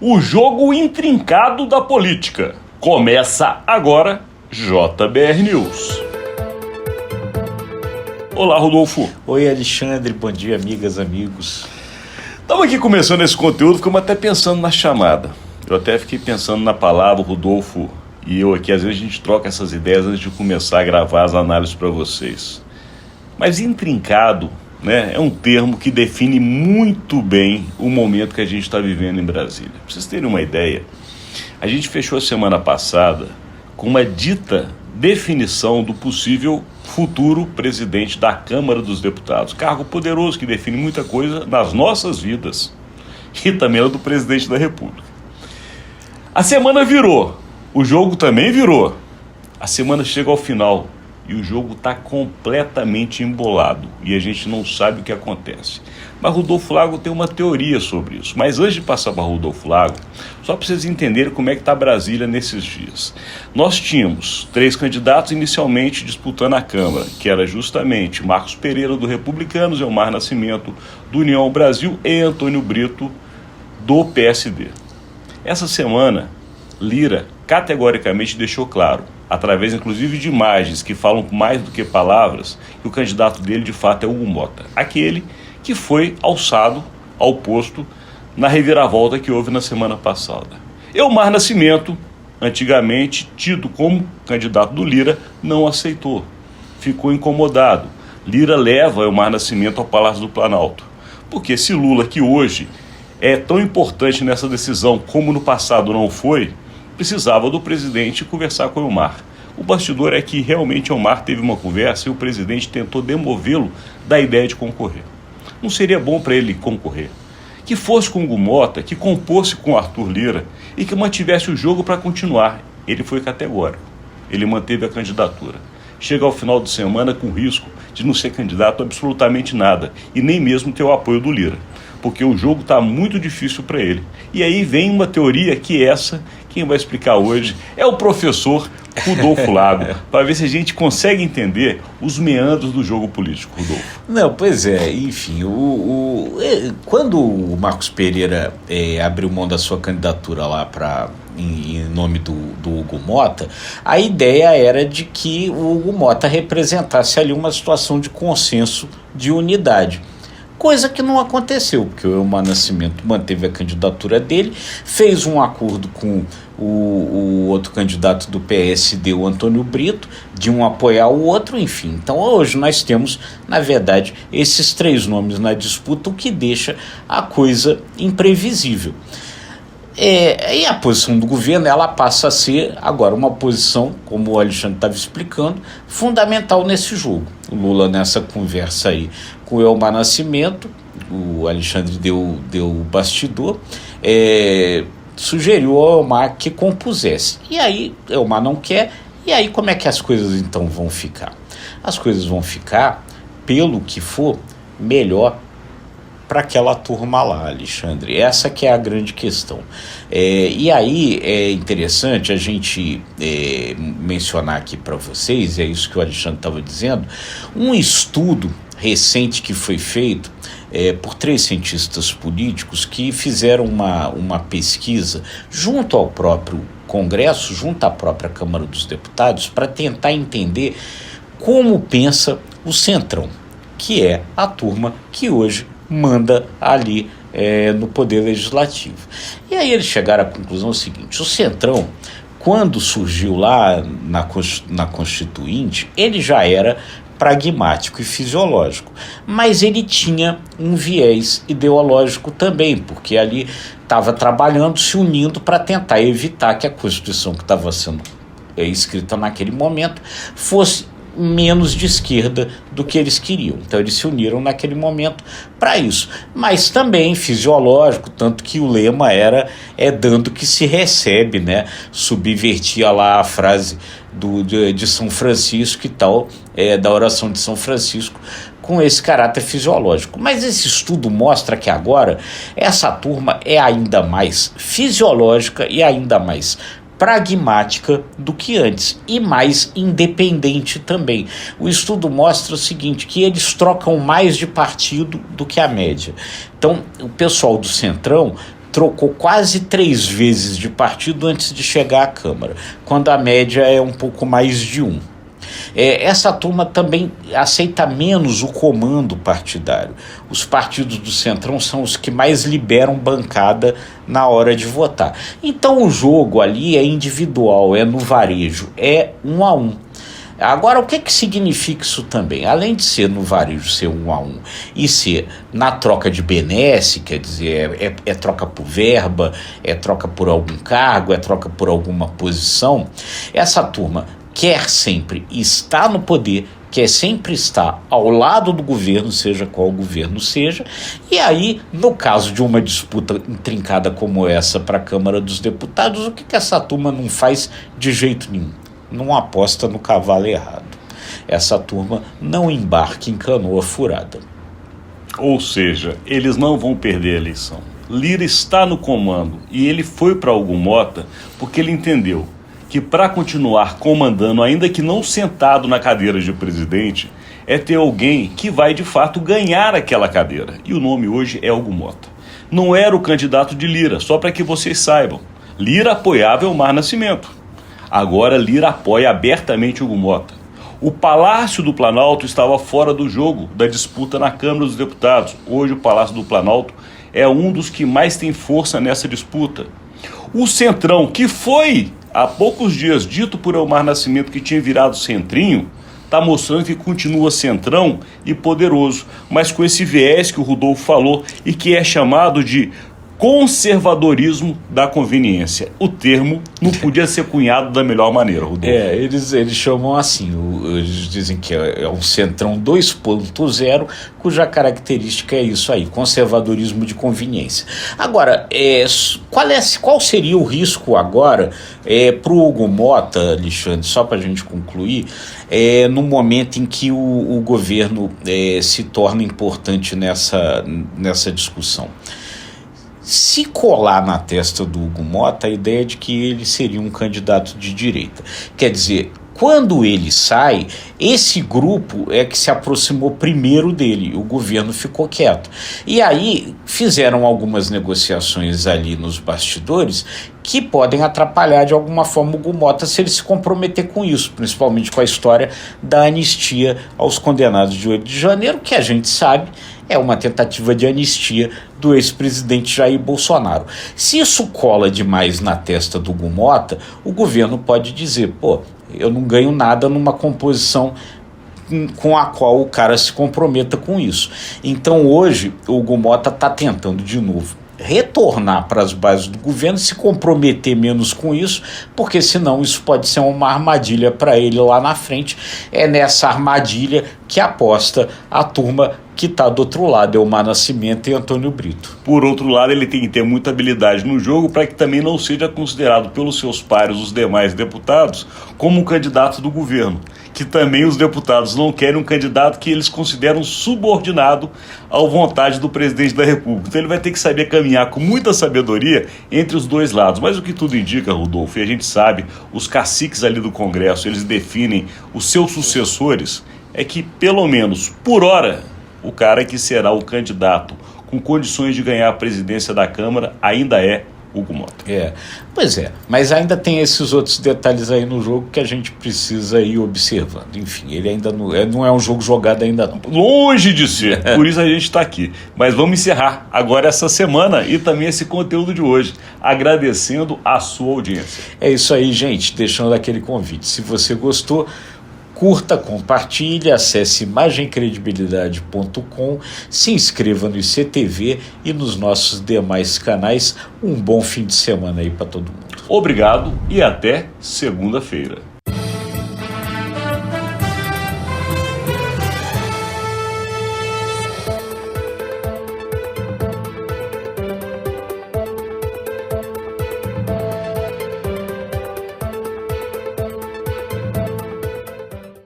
O jogo intrincado da política. Começa agora, JBR News. Olá, Rodolfo. Oi, Alexandre. Bom dia, amigas, amigos. Estamos aqui começando esse conteúdo, ficamos até pensando na chamada. Eu até fiquei pensando na palavra, Rodolfo e eu aqui. Às vezes a gente troca essas ideias antes de começar a gravar as análises para vocês. Mas intrincado, né, é um termo que define muito bem o momento que a gente está vivendo em Brasília. Para vocês terem uma ideia, a gente fechou a semana passada com uma dita definição do possível futuro presidente da Câmara dos Deputados. Cargo poderoso que define muita coisa nas nossas vidas e também a do presidente da República. A semana virou, o jogo também virou. A semana chega ao final e o jogo está completamente embolado e a gente não sabe o que acontece. Mas Rodolfo Lago tem uma teoria sobre isso. Mas antes de passar para Rodolfo Lago, só para vocês entenderem como é que está Brasília nesses dias. Nós tínhamos 3 candidatos inicialmente disputando a Câmara, que era justamente Marcos Pereira, do Republicanos, Elmar Nascimento, do União Brasil, e Antônio Brito, do PSD. Essa semana, Lira categoricamente deixou claro, através inclusive de imagens que falam mais do que palavras, que o candidato dele de fato é Hugo Mota, aquele que foi alçado ao posto na reviravolta que houve na semana passada. Elmar Nascimento, antigamente tido como candidato do Lira, não aceitou, ficou incomodado. Lira leva Elmar Nascimento ao Palácio do Planalto, porque esse Lula que hoje é tão importante nessa decisão como no passado não foi, precisava do presidente conversar com o Elmar. O bastidor é que realmente Elmar teve uma conversa e o presidente tentou demovê-lo da ideia de concorrer. Não seria bom para ele concorrer? Que fosse com o Hugo Mota, que compôsse com Arthur Lira e que mantivesse o jogo para continuar. Ele foi categórico. Ele manteve a candidatura. Chega ao final de semana com risco de não ser candidato a absolutamente nada e nem mesmo ter o apoio do Lira, porque o jogo está muito difícil para ele. E aí vem uma teoria que quem vai explicar hoje é o professor Rodolfo Lago, para ver se a gente consegue entender os meandros do jogo político, Rodolfo. Não, pois é, enfim, quando o Marcos Pereira abriu mão da sua candidatura lá em nome do Hugo Mota, a ideia era de que o Hugo Mota representasse ali uma situação de consenso, de unidade. Coisa que não aconteceu, porque o Elmar Nascimento manteve a candidatura dele, fez um acordo com o outro candidato do PSD, o Antônio Brito, de um apoiar o outro, enfim. Então hoje nós temos, na verdade, esses 3 nomes na disputa, o que deixa a coisa imprevisível. E a posição do governo, ela passa a ser agora uma posição, como o Alexandre estava explicando, fundamental nesse jogo. O Lula, nessa conversa aí com o Elmar Nascimento, o Alexandre deu o bastidor, sugeriu ao Elmar que compusesse. E aí Elmar não quer, e aí como é que as coisas então vão ficar? As coisas vão ficar, pelo que for, melhor para aquela turma lá, Alexandre. Essa que é a grande questão. E aí é interessante a gente mencionar aqui para vocês, é isso que o Alexandre estava dizendo, um estudo recente que foi feito por 3 cientistas políticos que fizeram uma pesquisa junto ao próprio Congresso, junto à própria Câmara dos Deputados, para tentar entender como pensa o Centrão, que é a turma que hoje manda ali no Poder Legislativo. E aí eles chegaram à conclusão seguinte: o Centrão, quando surgiu lá na Constituinte, ele já era pragmático e fisiológico, mas ele tinha um viés ideológico também, porque ali estava trabalhando, se unindo para tentar evitar que a Constituição que estava sendo escrita naquele momento fosse menos de esquerda do que eles queriam. Então eles se uniram naquele momento para isso. Mas também fisiológico, tanto que o lema era dando que se recebe, né? Subvertia lá a frase de São Francisco e tal, da oração de São Francisco, com esse caráter fisiológico. Mas esse estudo mostra que agora essa turma é ainda mais fisiológica e ainda mais pragmática do que antes e mais independente também. O estudo mostra o seguinte, que eles trocam mais de partido do que a média. Então, o pessoal do Centrão trocou quase 3 vezes de partido antes de chegar à Câmara, quando a média é um pouco mais de 1. Essa turma também aceita menos o comando partidário. Os partidos do Centrão são os que mais liberam bancada na hora de votar. Então o jogo ali é individual, é no varejo, é 1 a 1. Agora, o que significa isso também? Além de ser no varejo, ser 1 a 1 e ser na troca de benesse, quer dizer, é troca por verba, é troca por algum cargo, é troca por alguma posição, essa turma quer sempre estar no poder, quer sempre estar ao lado do governo, seja qual o governo seja, e aí, no caso de uma disputa intrincada como essa para a Câmara dos Deputados, o que essa turma não faz de jeito nenhum? Não aposta no cavalo errado. Essa turma não embarca em canoa furada. Ou seja, eles não vão perder a eleição. Lira está no comando e ele foi para Hugo Mota porque ele entendeu que para continuar comandando, ainda que não sentado na cadeira de presidente, é ter alguém que vai de fato ganhar aquela cadeira. E o nome hoje é Hugo Mota. Não era o candidato de Lira, só para que vocês saibam. Lira apoiava Elmar Nascimento. Agora Lira apoia abertamente Hugo Mota. O Palácio do Planalto estava fora do jogo da disputa na Câmara dos Deputados. Hoje o Palácio do Planalto é um dos que mais tem força nessa disputa. O Centrão, que foi há poucos dias dito por Elmar Nascimento que tinha virado centrinho, está mostrando que continua centrão e poderoso, mas com esse viés que o Rodolfo falou e que é chamado de conservadorismo da conveniência. O termo não podia ser cunhado da melhor maneira, Rodolfo. Eles chamam assim, eles dizem que é um Centrão 2.0, cuja característica é isso aí, conservadorismo de conveniência. Agora, qual seria o risco agora para o Hugo Mota, Alexandre, só para a gente concluir, no momento em que o governo se torna importante nessa discussão? Se colar na testa do Hugo Mota, a ideia é de que ele seria um candidato de direita. Quer dizer, quando ele sai, esse grupo é que se aproximou primeiro dele, o governo ficou quieto. E aí fizeram algumas negociações ali nos bastidores que podem atrapalhar de alguma forma o Hugo Mota se ele se comprometer com isso, principalmente com a história da anistia aos condenados de 8 de janeiro, que a gente sabe é uma tentativa de anistia do ex-presidente Jair Bolsonaro. Se isso cola demais na testa do Hugo Mota, o governo pode dizer, eu não ganho nada numa composição com a qual o cara se comprometa com isso. Então hoje o Hugo Mota está tentando de novo retornar para as bases do governo, se comprometer menos com isso, porque senão isso pode ser uma armadilha para ele lá na frente. É nessa armadilha que aposta a turma que está do outro lado, Elmar Nascimento e Antônio Brito. Por outro lado, ele tem que ter muita habilidade no jogo para que também não seja considerado pelos seus pares, os demais deputados, como um candidato do governo, que também os deputados não querem um candidato que eles consideram subordinado à vontade do presidente da República. Então ele vai ter que saber caminhar com muita sabedoria entre os dois lados. Mas o que tudo indica, Rodolfo, e a gente sabe, os caciques ali do Congresso, eles definem os seus sucessores, é que pelo menos por hora o cara que será o candidato com condições de ganhar a presidência da Câmara ainda é Hugo Mota. Pois é, mas ainda tem esses outros detalhes aí no jogo que a gente precisa ir observando. Enfim, ele ainda não é um jogo jogado ainda não. Longe de ser, por isso a gente está aqui. Mas vamos encerrar agora essa semana e também esse conteúdo de hoje, agradecendo a sua audiência. É isso aí, gente, deixando aquele convite. Se você gostou, curta, compartilhe, acesse imagemcredibilidade.com, se inscreva no ICTV e nos nossos demais canais. Um bom fim de semana aí para todo mundo. Obrigado e até segunda-feira.